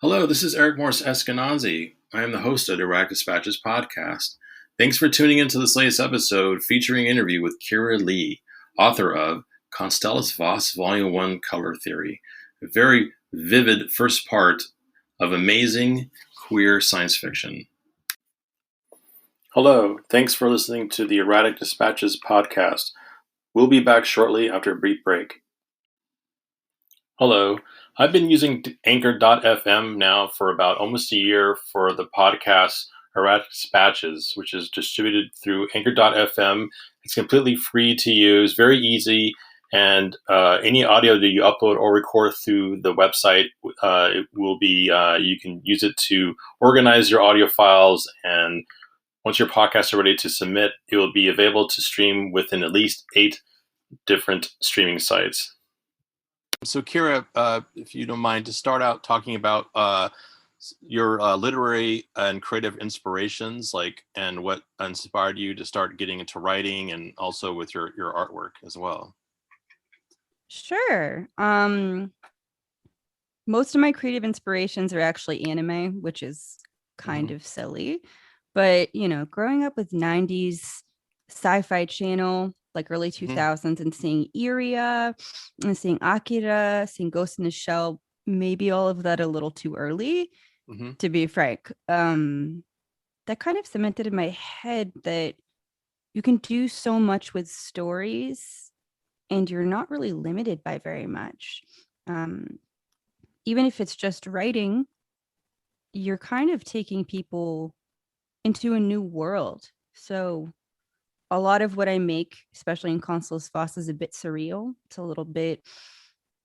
Hello, this is Eric Morse Eskenazi. I am the host of the Iraq Dispatches podcast. Thanks for tuning into this latest episode featuring an interview with Leigh, author of Constelis Voss Volume 1 Color Theory, a very vivid first part of amazing queer science fiction. Hello, thanks for listening to the Erratic Dispatches podcast. We'll be back shortly after a brief break. Hello, I've been using Anchor.fm now for about almost a year for the podcast Erratic Dispatches, which is distributed through Anchor.fm. It's completely free to use, very easy, and any audio that you upload or record through the website, it will be you can use it to organize your audio files, and once your podcasts are ready to submit, it will be available to stream within at least 8 different streaming sites. So, Kira, if you don't mind, to start out talking about your literary and creative inspirations, and what inspired you to start getting into writing, and also with your artwork as well. Sure. Most of my creative inspirations are actually anime, which is kind of silly. But, growing up with 90s sci-fi channel, like early 2000s, and seeing Iria and seeing Akira, seeing Ghost in the Shell, maybe all of that a little too early, to be frank. That kind of cemented in my head that you can do so much with stories and you're not really limited by very much. Even if it's just writing, you're kind of taking people into a new world. So a lot of what I make, especially in Constelis Voss, is a bit surreal. It's a little bit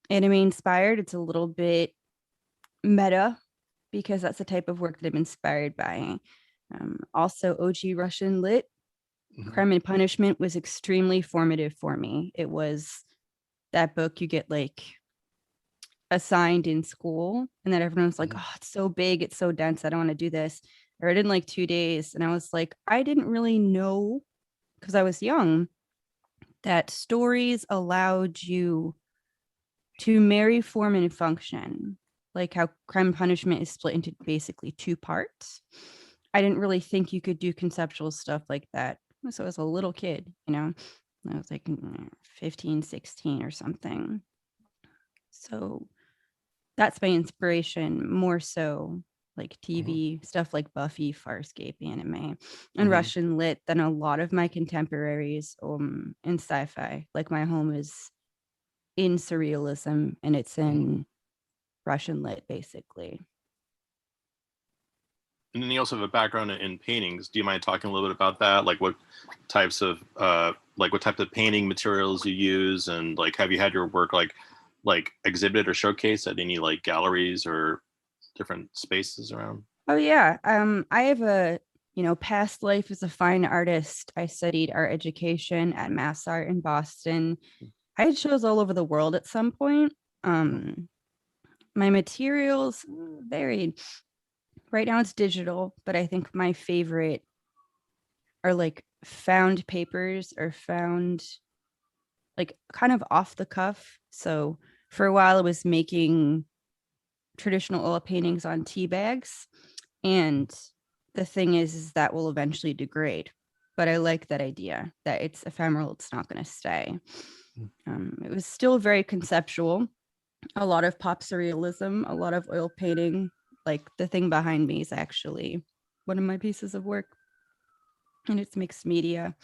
anime inspired. It's a little bit meta, because that's the type of work that I'm inspired by. Also, OG Russian Lit, Crime and Punishment, was extremely formative for me. It was that book you get assigned in school, and then everyone's like, oh, it's so big, it's so dense, I don't want to do this. I read it in 2 days, and I was like, I didn't really know, because I was young, that stories allowed you to marry form and function, like how Crime and Punishment is split into basically 2 parts. I didn't really think you could do conceptual stuff like that. So I was a little kid, I was 15, 16 or something. So that's my inspiration, more so like TV stuff like Buffy, Farscape, anime, and Russian Lit than a lot of my contemporaries in sci-fi. Like, my home is in surrealism, and it's in Russian Lit, basically. And then you also have a background in paintings. Do you mind talking a little bit about that? Like, what types of painting materials you use, and have you had your work exhibited or showcased at any galleries or different spaces around? Oh yeah. I have a past life as a fine artist. I studied art education at Mass Art in Boston. I had shows all over the world at some point. My materials varied. Right now it's digital, but I think my favorite are found papers, or found kind of off the cuff. So for a while I was making traditional oil paintings on tea bags, and the thing is that will eventually degrade, but I like that idea that it's ephemeral, it's not going to stay. It was still very conceptual, a lot of pop surrealism, a lot of oil painting. The thing behind me is actually one of my pieces of work, and it's mixed media.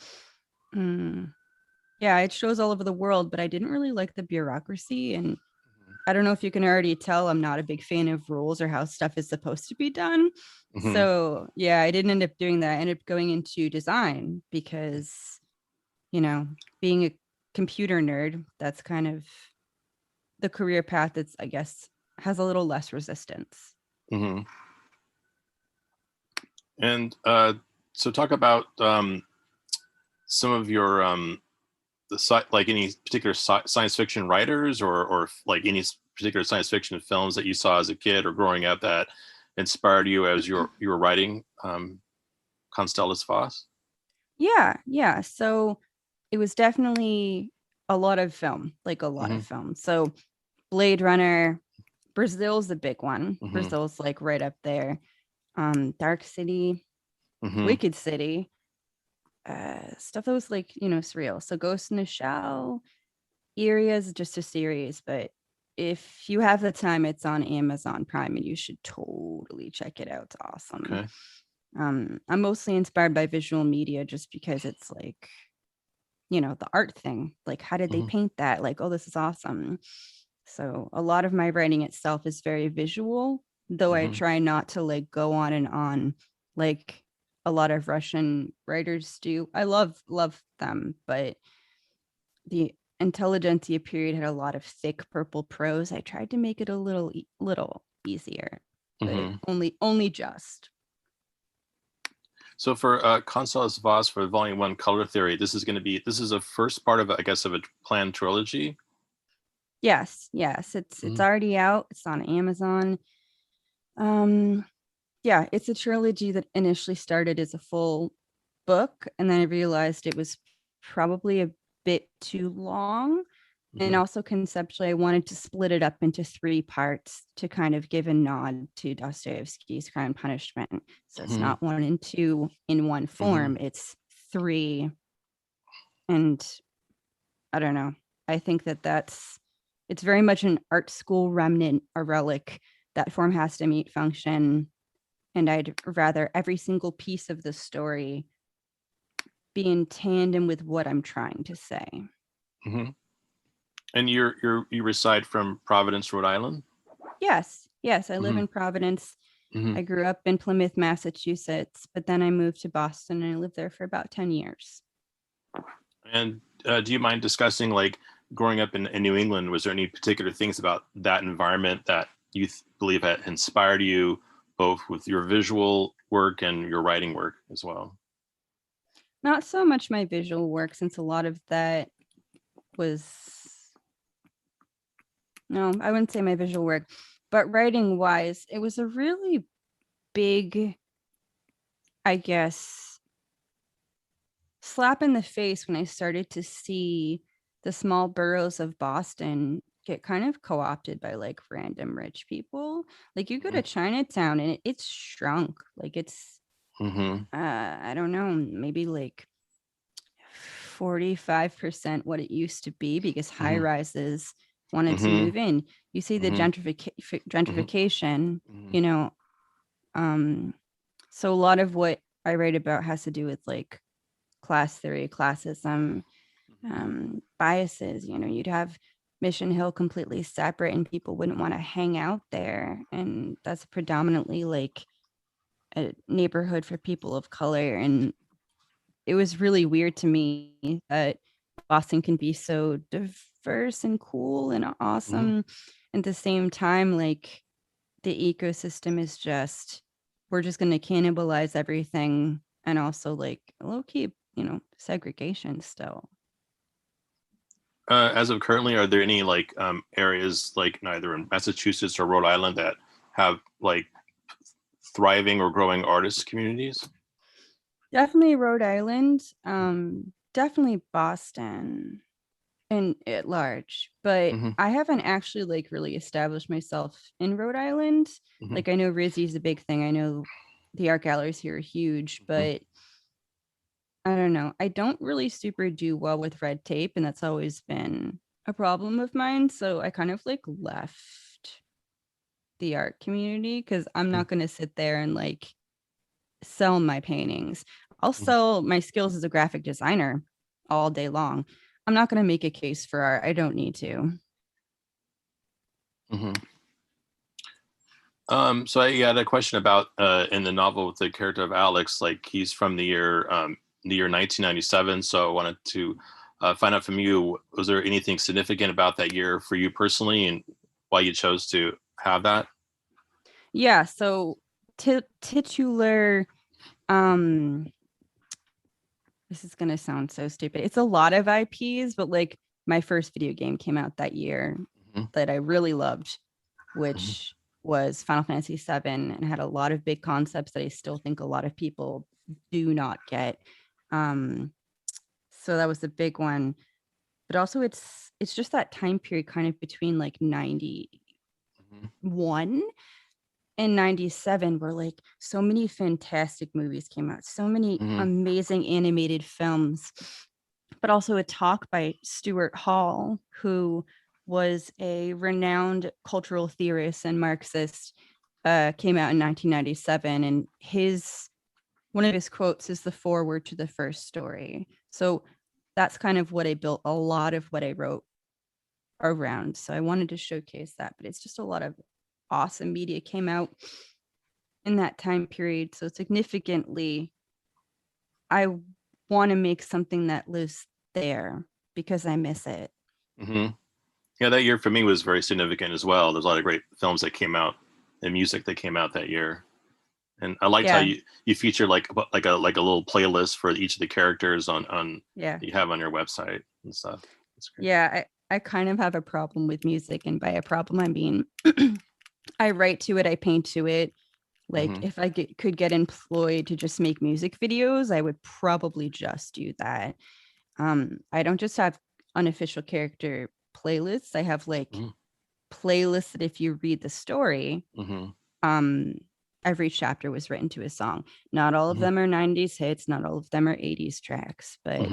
Yeah, it shows all over the world, but I didn't really like the bureaucracy, and I don't know if you can already tell, I'm not a big fan of rules or how stuff is supposed to be done. So yeah, I didn't end up doing that. I ended up going into design because, being a computer nerd, that's kind of the career path that's, I guess, has a little less resistance. And so talk about some of your any particular science fiction writers, or any particular science fiction films that you saw as a kid or growing up that inspired you as you were writing Constelis Voss? Yeah. So it was definitely a lot of film, a lot of film. So Blade Runner, Brazil's a big one. Brazil's like right up there. Dark City, Wicked City, stuff that was like, surreal. So Ghost in the Shell, Area is just a series, but if you have the time, it's on Amazon Prime and you should totally check it out. It's awesome. Okay. I'm mostly inspired by visual media just because it's like, the art thing. Like, how did they paint that? Like, oh, this is awesome. So a lot of my writing itself is very visual, though I try not to like go on and on like a lot of Russian writers do. I love them, but the intelligentsia period had a lot of thick purple prose. I tried to make it a little easier, but only just. So for Constelis Voss for Volume 1 Color Theory, this is a first part of, I guess, of a planned trilogy. Yes, it's already out. It's on Amazon. Yeah, it's a trilogy that initially started as a full book, and then I realized it was probably a bit too long. And also conceptually, I wanted to split it up into 3 parts to kind of give a nod to Dostoevsky's Crime and Punishment. So it's not 1 and 2 in one form, it's 3. And I don't know. I think it's very much an art school remnant, a relic. That form has to meet function. And I'd rather every single piece of the story be in tandem with what I'm trying to say. And you reside from Providence, Rhode Island? Yes. I live in Providence. I grew up in Plymouth, Massachusetts, but then I moved to Boston and I lived there for about 10 years. And do you mind discussing, like, growing up in New England, was there any particular things about that environment that you believe had inspired you, both with your visual work and your writing work as well? Not so much my visual work, since a lot of that was, no, I wouldn't say my visual work, but writing wise, it was a really big, I guess, slap in the face when I started to see the small boroughs of Boston get kind of co-opted by like random rich people. Like, you go to Chinatown and it's shrunk. Like, it's I don't know, maybe like 45% what it used to be, because high rises wanted to move in. You see the gentrification, so a lot of what I write about has to do with like class theory, classism, biases. You'd have Mission Hill completely separate and people wouldn't want to hang out there, and that's predominantly like a neighborhood for people of color. And it was really weird to me that Boston can be so diverse and cool and awesome. At the same time, like, the ecosystem is just, we're just going to cannibalize everything. And also like low key, segregation still. As of currently, are there any like areas like either in Massachusetts or Rhode Island that have like thriving or growing artist communities? Definitely Rhode Island, definitely Boston and at large, but I haven't actually like really established myself in Rhode Island. Like, I know Rizzy's a big thing. I know the art galleries here are huge, but I don't know. I don't really super do well with red tape, and that's always been a problem of mine. So I kind of like left the art community because I'm not going to sit there and like sell my paintings. I'll sell my skills as a graphic designer all day long. I'm not going to make a case for art. I don't need to. So I had a question about in the novel with the character of Alex, like he's from the year 1997. So I wanted to find out from you, was there anything significant about that year for you personally and why you chose to have that? Yeah. So titular, this is going to sound so stupid. It's a lot of IPs, but like my first video game came out that year that I really loved, which was Final Fantasy VII, and had a lot of big concepts that I still think a lot of people do not get. So that was the big one. But also it's just that time period kind of between like 90 in 97 where like so many fantastic movies came out, so many amazing animated films, but also a talk by Stuart Hall, who was a renowned cultural theorist and Marxist, came out in 1997. And one of his quotes is the foreword to the first story. So that's kind of what I built a lot of what I wrote around. So I wanted to showcase that, but it's just a lot of awesome media came out in that time period. So significantly, I want to make something that lives there because I miss it. Yeah, that year for me was very significant as well. There's a lot of great films that came out and music that came out that year. And I liked how you feature like a little playlist for each of the characters on you have on your website and stuff. That's great. Yeah, I kind of have a problem with music, and by a problem I mean I write to it, I paint to it. Like if I could get employed to just make music videos, I would probably just do that. I don't just have unofficial character playlists. I have like playlists that if you read the story, every chapter was written to a song. Not all of them are 90s hits, not all of them are 80s tracks, but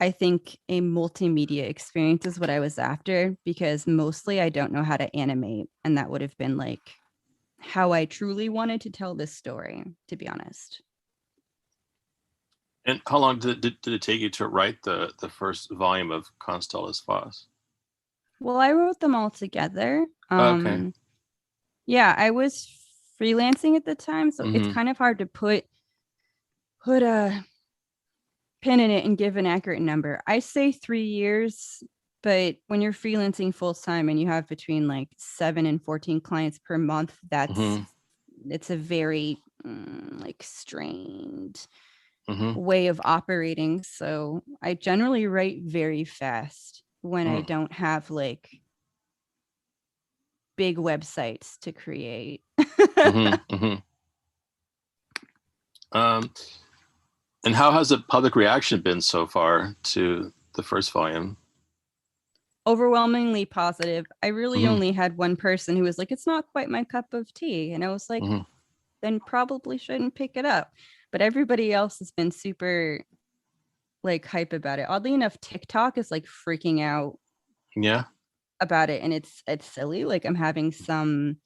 I think a multimedia experience is what I was after, because mostly I don't know how to animate, and that would have been like how I truly wanted to tell this story, to be honest. And how long did it take you to write the first volume of Constelis Voss? Well, I wrote them all together. Okay. Yeah, I was freelancing at the time, so it's kind of hard to put a pin in it and give an accurate number. I say 3 years, but when you're freelancing full time and you have between like 7 and 14 clients per month, it's a very like strained way of operating. So I generally write very fast when I don't have like big websites to create. And how has the public reaction been so far to the first volume? Overwhelmingly positive. I really only had one person who was like, it's not quite my cup of tea. And I was like, then probably shouldn't pick it up. But everybody else has been super like hype about it. Oddly enough, TikTok is like freaking out about it. And it's silly. Like I'm having some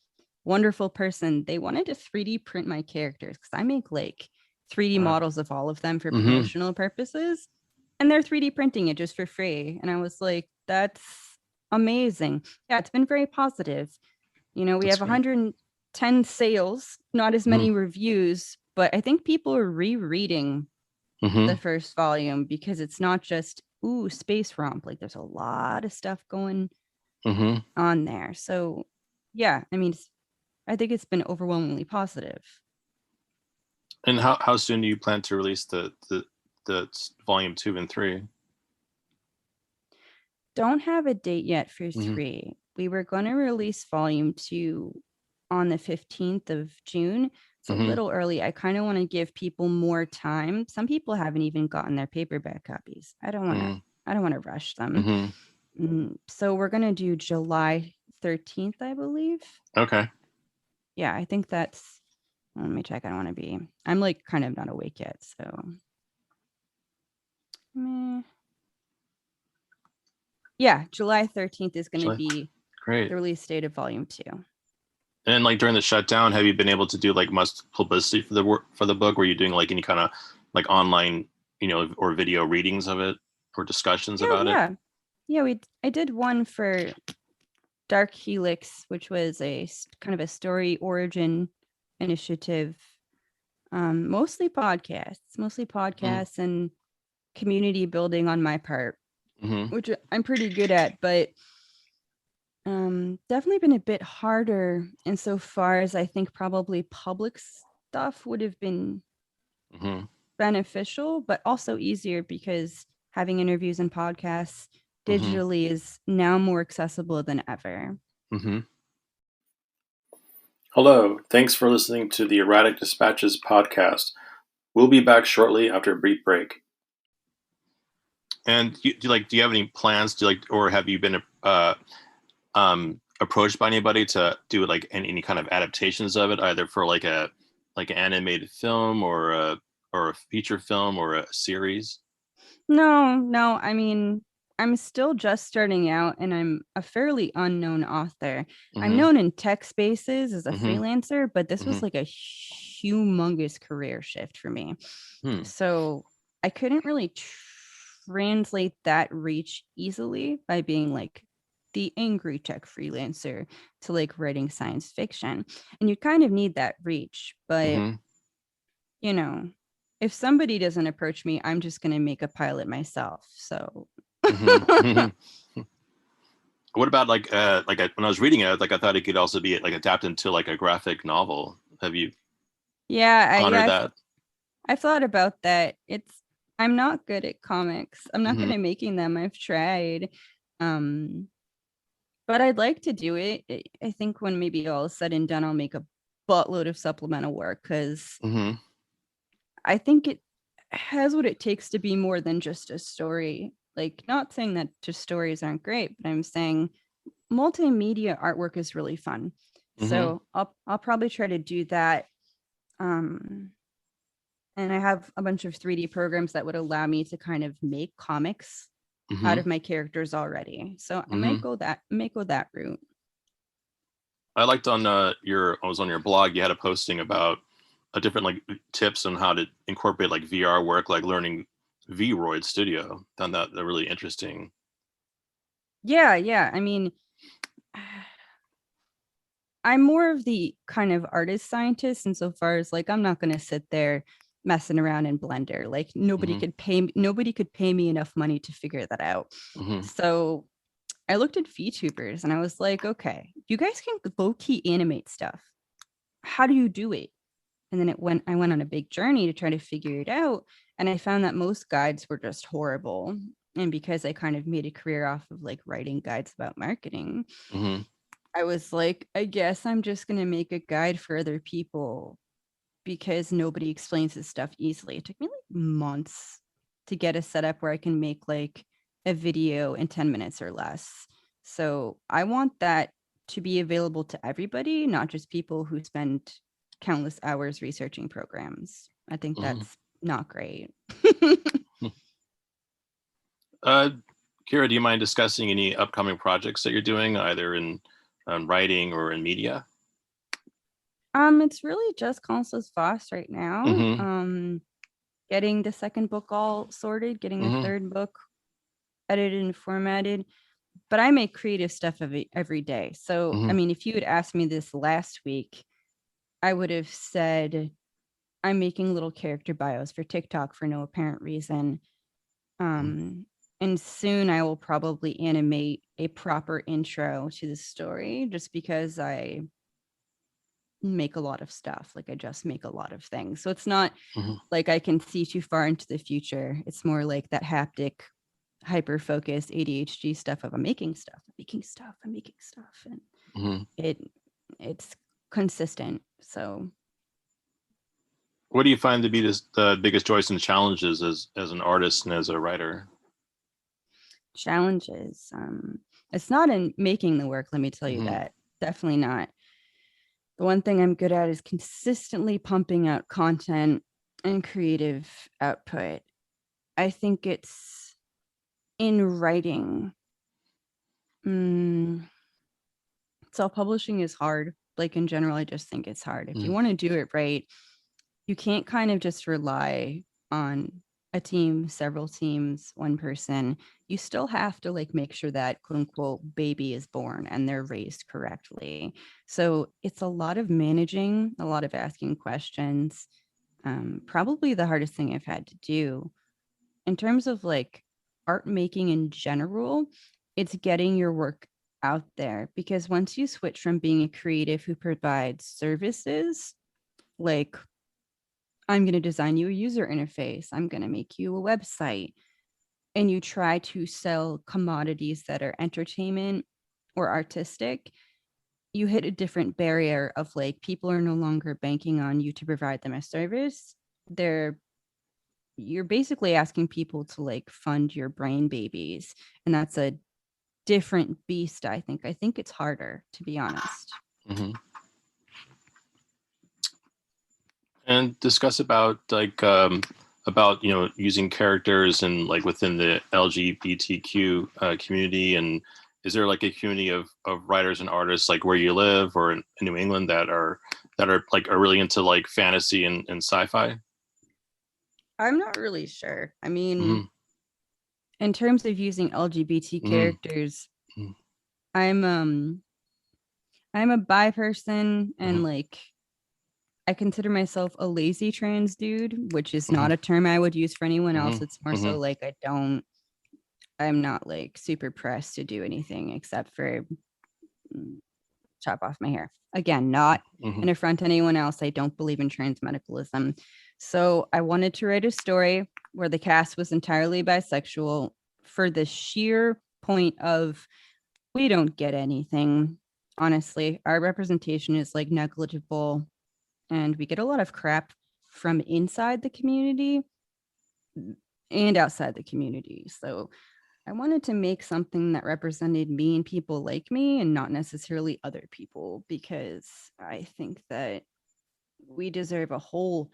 wonderful person, they wanted to 3D print my characters because I make like 3D models of all of them for promotional purposes. And they're 3D printing it just for free. And I was like, that's amazing. Yeah, it's been very positive. You know, we have 110 sales, not as many reviews, but I think people are rereading the first volume because it's not just, ooh, space romp. Like there's a lot of stuff going on there. So yeah, I mean, I think it's been overwhelmingly positive. And how soon do you plan to release the volume 2 and 3? Don't have a date yet for 3. We were going to release volume 2 on the 15th of June. It's a little early. I kind of want to give people more time. Some people haven't even gotten their paperback copies. I don't want to rush them. So we're going to do July 13th, I believe. Okay. Yeah, I think that's, let me check. I don't want to be, I'm like kind of not awake yet. So yeah, July 13th is going to be the release date of volume 2. And like during the shutdown, have you been able to do like much publicity for the book? Were you doing like any kind of like online, or video readings of it or discussions about it? Yeah, I did one for Dark Helix, which was a kind of a story origin initiative. Mostly podcasts and community building on my part, which I'm pretty good at, but definitely been a bit harder insofar as I think probably public stuff would have been beneficial, but also easier because having interviews and podcasts digitally is now more accessible than ever. Hello, thanks for listening to the Erratic Dispatches podcast. We'll be back shortly after a brief break. And do you have any plans or have you been approached by anybody to do like any kind of adaptations of it, either for like an animated film or a feature film or a series? No. I mean, I'm still just starting out and I'm a fairly unknown author. I'm Mm-hmm. known in tech spaces as a Mm-hmm. freelancer, but this Mm-hmm. was like a humongous career shift for me. Hmm. So I couldn't really translate that reach easily by being like the angry tech freelancer to like writing science fiction. And you kind of need that reach, but Mm-hmm. you know, if somebody doesn't approach me, I'm just going to make a pilot myself. So, Mm-hmm. What about when I was reading it, like I thought it could also be like adapted into like a graphic novel. Have you pondered yeah, that? I've thought about that. I'm not good at comics. I'm not good Mm-hmm. at making them. I've tried. Um, but I'd like to do it. I think when maybe all is said and done, I'll make a buttload of supplemental work because Mm-hmm. I think it has what it takes to be more than just a story. Like, not saying that just stories aren't great, but I'm saying multimedia artwork is really fun. Mm-hmm. So I'll probably try to do that. Um, and I have a bunch of 3D programs that would allow me to kind of make comics out Mm-hmm. of my characters already. So I Mm-hmm. might go that route. I liked on your I was on your blog. You had a posting about a different like tips on how to incorporate like VR work, like learning VRoid Studio. Found that really interesting. Yeah. I mean, I'm more of the kind of artist scientist insofar as like I'm not going to sit there messing around in Blender. Like Mm-hmm. nobody could pay me enough money to figure that out. Mm-hmm. So I looked at VTubers and I was like, okay, you guys can low key animate stuff. How do you do it? And then I went on a big journey to try to figure it out. And I found that most guides were just horrible. And because I kind of made a career off of like writing guides about marketing, Mm-hmm. I was like, I guess I'm just going to make a guide for other people because nobody explains this stuff easily. It took me like months to get a setup where I can make like a video in 10 minutes or less. So I want that to be available to everybody, not just people who spend countless hours researching programs. I think Mm-hmm. that's not great. Uh, Kira, do you mind discussing any upcoming projects that you're doing, either in writing or in media? It's really just Constelis Voss right now. Mm-hmm. Getting the second book all sorted, getting the Mm-hmm. third book edited and formatted. But I make creative stuff every day. So, I Mm-hmm. mean, if you had asked me this last week, I would have said I'm making little character bios for TikTok for no apparent reason. Um, and soon I will probably animate a proper intro to the story just because I make a lot of stuff. Like I just make a lot of things. So it's not Mm-hmm. like I can see too far into the future. It's more like that haptic, hyper focused ADHD stuff of I'm making stuff, I'm making stuff. And Mm-hmm. it it's consistent. So What do you find to be the biggest joys and challenges as an artist and as a writer? challenges. It's not in making the work, let me tell you Mm-hmm. that. Definitely not. The one thing I'm good at is consistently pumping out content and creative output. I think it's in writing. Mm, self-publishing is hard. Like in general, I just think it's hard. If you Mm-hmm. want to do it right, you can't kind of just rely on a team, several teams, one person. You still have to like make sure that quote unquote baby is born and they're raised correctly. So it's a lot of managing, a lot of asking questions. Probably the hardest thing I've had to do in terms of like art making in general, it's getting your work out there because once you switch from being a creative who provides services, like I'm going to design you a user interface, I'm going to make you a website, and you try to sell commodities that are entertainment or artistic, you hit a different barrier of like people are no longer banking on you to provide them a service. They're You're basically asking people to like fund your brain babies, and that's a different beast. I think it's harder, to be honest. Mm-hmm. And discuss about using characters and like within the LGBTQ community, and is there like a community of writers and artists like where you live or in New England that are like are really into like fantasy and sci-fi? I'm not really sure. I mean, Mm-hmm. in terms of using LGBT characters, Mm-hmm. I'm I'm a bi person, Mm-hmm. and like I consider myself a lazy trans dude, which is Mm-hmm. not a term I would use for anyone else. It's more Mm-hmm. so like I'm not like super pressed to do anything except for chop off my hair. Again, not Mm-hmm. an affront to anyone else. I don't believe in trans medicalism. So I wanted to write a story where the cast was entirely bisexual for the sheer point of we don't get anything. Honestly, our representation is like negligible, and we get a lot of crap from inside the community and outside the community. So I wanted to make something that represented me and people like me and not necessarily other people, because I think that we deserve a whole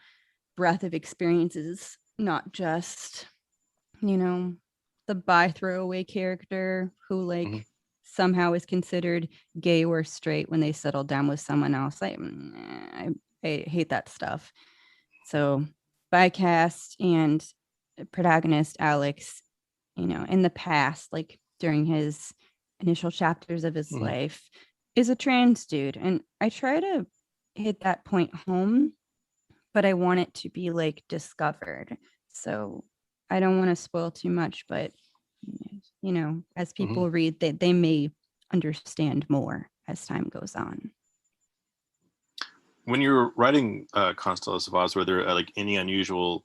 breadth of experiences, not just, you know, the bi throwaway character who Mm-hmm. like somehow is considered gay or straight when they settle down with someone else. I hate that stuff. So bi cast and protagonist Alex, in the past, like during his initial chapters of his Mm-hmm. life, is a trans dude. And I try to hit that point home, but I want it to be like discovered. So I don't want to spoil too much, but as Mm-hmm. people read, they may understand more as time goes on. When you're writing Constelis Voss, were there like any unusual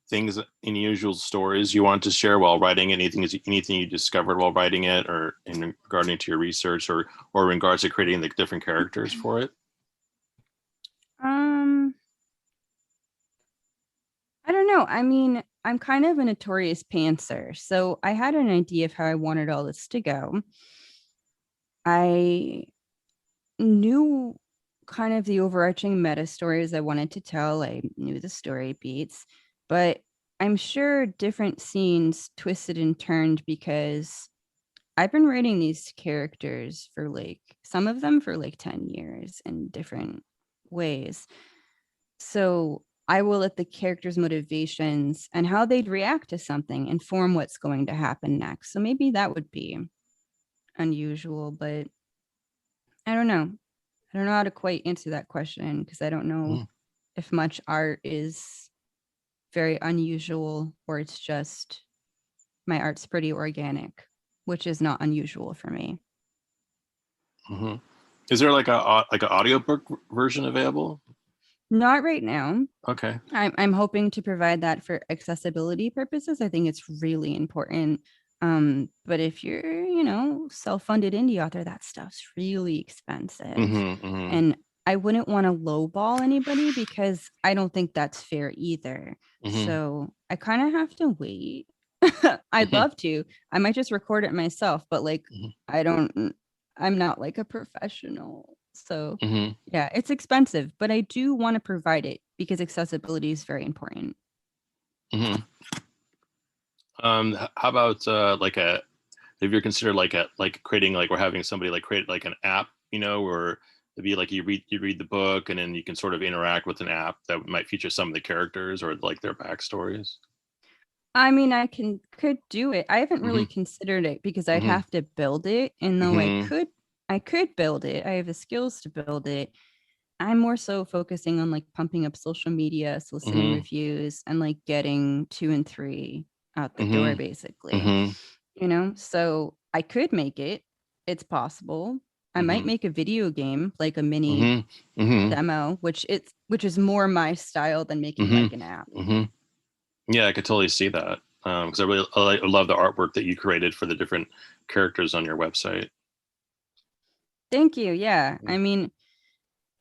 things, any unusual stories you wanted to share while writing it? Anything you discovered while writing it, or in regarding to your research, or in regards to creating the different characters for it? Um, I don't know. I mean, I'm kind of a notorious pantser, so I had an idea of how I wanted all this to go. I knew kind of the overarching meta stories I wanted to tell. I knew the story beats, but I'm sure different scenes twisted and turned because I've been writing these characters for like some of them for like 10 years in different ways. So I will let the characters' motivations and how they'd react to something inform what's going to happen next. So maybe that would be unusual, but I don't know. I don't know how to quite answer that question because I don't know Mm-hmm. if much art is very unusual or it's just my art's pretty organic, which is not unusual for me. Mm-hmm. Is there like an audiobook version available? Not right now. Okay. I'm hoping to provide that for accessibility purposes. I think it's really important. But if you're, self-funded indie author, that stuff's really expensive. Mm-hmm. Mm-hmm. And I wouldn't want to lowball anybody because I don't think that's fair either. Mm-hmm. So I kind of have to wait. I'd Mm-hmm. love to. I might just record it myself, but like I don't I'm not like a professional. So Mm-hmm. yeah, it's expensive, but I do want to provide it because accessibility is very important. Mm-hmm. How about like a have you ever considered like creating like or having somebody like create like an app, where it'd be like you read the book and then you can sort of interact with an app that might feature some of the characters or like their backstories? I mean, could do it. I haven't Mm-hmm. really considered it because I'd Mm-hmm. have to build it. And though Mm-hmm. I could build it. I have the skills to build it. I'm more so focusing on like pumping up social media, soliciting Mm-hmm. reviews, and like getting 2 and 3 out the door, Mm-hmm. basically. Mm-hmm. So I could make it. It's possible. I might Mm-hmm. make a video game, like a mini Mm-hmm. Mm-hmm. demo, which is more my style than making like an app. Mm-hmm. Mm-hmm. Yeah, I could totally see that because I love the artwork that you created for the different characters on your website. Thank you. Yeah. I mean,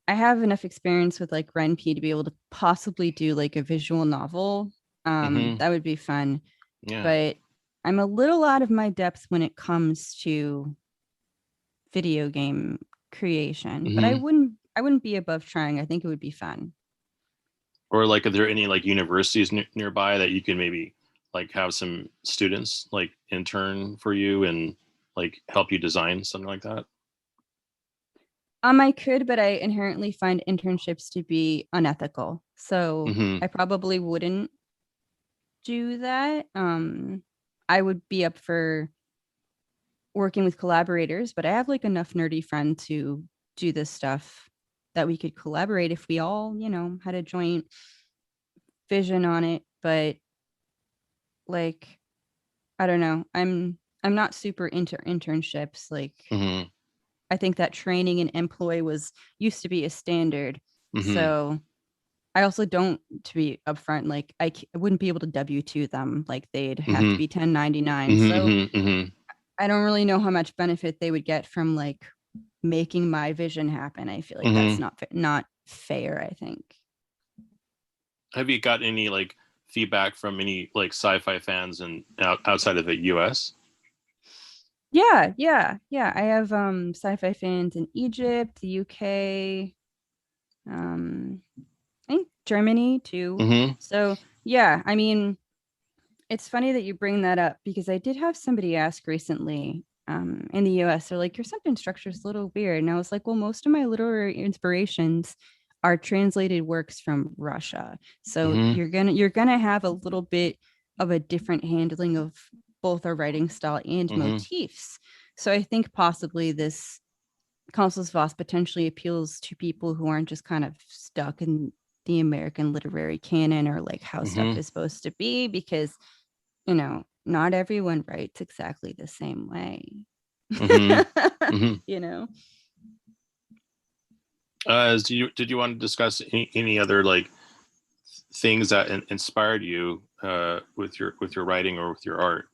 I have enough experience with like RenP to be able to possibly do like a visual novel. Mm-hmm. That would be fun. Yeah. But I'm a little out of my depth when it comes to video game creation, but Hmm. I wouldn't be above trying. I think it would be fun. Or like, are there any like universities nearby that you can maybe like have some students like intern for you and like help you design something like that? I could, but I inherently find internships to be unethical. So Hmm. I probably wouldn't do that. I would be up for working with collaborators, but I have like enough nerdy friends to do this stuff that we could collaborate if we all, had a joint vision on it. But like, I don't know. I'm not super into internships. Like, Hmm. I think that training and employ was used to be a standard. Hmm. So I also don't, to be upfront, like I wouldn't be able to W-2 them. Like they'd have to Hmm. be 1099. So Hmm. Hmm. I don't really know how much benefit they would get from like making my vision happen. I feel like that's Hmm. not fair, I think. Have you got any like feedback from any like sci-fi fans and outside of the US? Yeah. I have sci-fi fans in Egypt, the UK, um I think Germany too. Hmm. So yeah, I mean, it's funny that you bring that up because I did have somebody ask recently in the US. They're like, your sentence structure is a little weird. And I was like, well, most of my literary inspirations are translated works from Russia. So Hmm. you're gonna have a little bit of a different handling of both our writing style and Hmm. motifs. So I think possibly this Constelis Voss potentially appeals to people who aren't just kind of stuck in the American literary canon or like how stuff Hmm. is supposed to be, because not everyone writes exactly the same way. Hmm. Hmm. you know? Did you want to discuss any other like things that inspired you with your writing or with your art?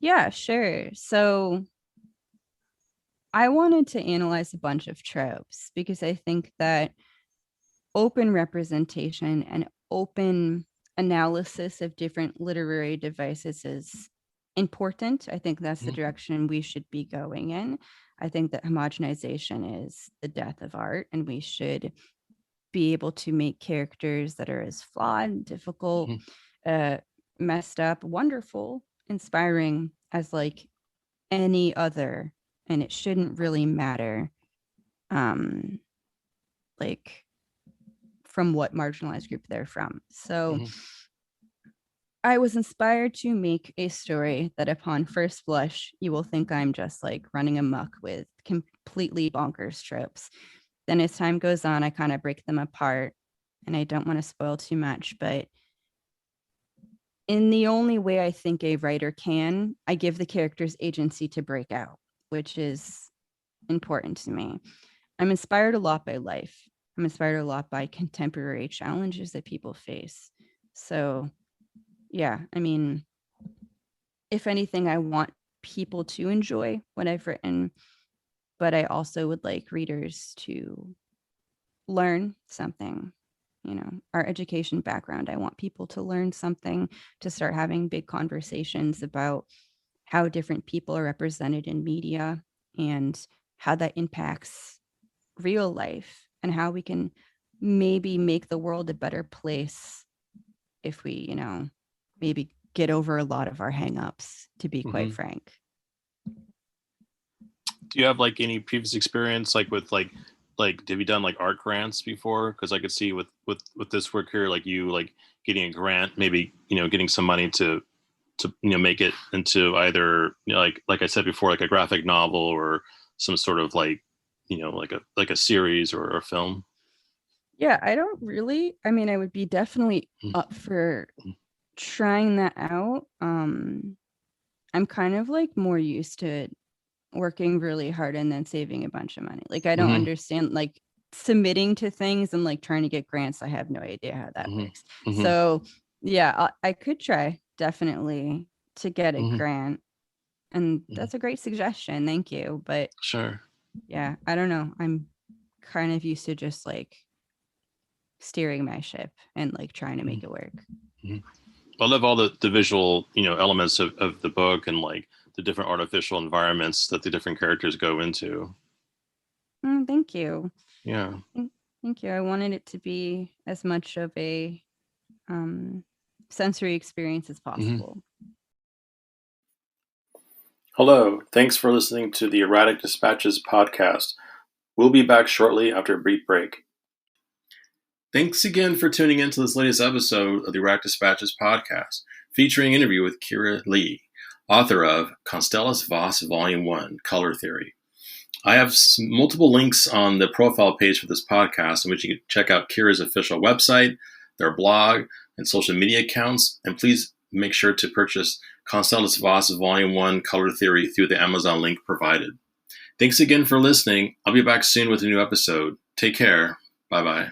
Yeah, sure. So I wanted to analyze a bunch of tropes because I think that open representation and open analysis of different literary devices is important. I think that's the direction we should be going in. I think that homogenization is the death of art, and we should be able to make characters that are as flawed, difficult, Hmm. uh, messed up, wonderful, inspiring as like any other. And it shouldn't really matter, um, like from what marginalized group they're from. So Hmm. I was inspired to make a story that upon first blush, you will think I'm just like running amok with completely bonkers tropes. Then as time goes on, I kind of break them apart, and I don't want to spoil too much, but in the only way I think a writer can, I give the characters agency to break out, which is important to me. I'm inspired a lot by life. I'm inspired a lot by contemporary challenges that people face. So, yeah, I mean, if anything, I want people to enjoy what I've written, but I also would like readers to learn something. Our education background, I want people to learn something, to start having big conversations about how different people are represented in media and how that impacts real life and how we can maybe make the world a better place if we, maybe get over a lot of our hangups, to be quite Hmm. frank. Do you have like any previous experience like with like have you done like art grants before? Because I could see with this work here, like you like getting a grant, maybe getting some money to make it into either like I said before, like a graphic novel or some sort of like like a series or a film. Yeah, I don't really. I mean, I would be definitely up for trying that out. I'm kind of like more used to working really hard and then saving a bunch of money. Like I don't Hmm. understand like submitting to things and like trying to get grants. I have no idea how that Hmm. works. Hmm. So yeah, I could try definitely to get a Hmm. grant. And Hmm. that's a great suggestion. Thank you. But Sure. yeah, I don't know. I'm kind of used to just like steering my ship and like trying to Hmm. make it work. Hmm. I love all the visual, elements of the book and like the different artificial environments that the different characters go into. Thank you. Yeah. Thank you. I wanted it to be as much of a sensory experience as possible. Mm-hmm. Hello. Thanks for listening to the Erratic Dispatches podcast. We'll be back shortly after a brief break. Thanks again for tuning in to this latest episode of the Erratic Dispatches podcast, featuring an interview with Leigh, author of Constelis Voss Volume 1, Color Theory. I have multiple links on the profile page for this podcast in which you can check out Kira's official website, their blog, and social media accounts. And please make sure to purchase Constelis Voss Volume 1, Color Theory through the Amazon link provided. Thanks again for listening. I'll be back soon with a new episode. Take care. Bye-bye.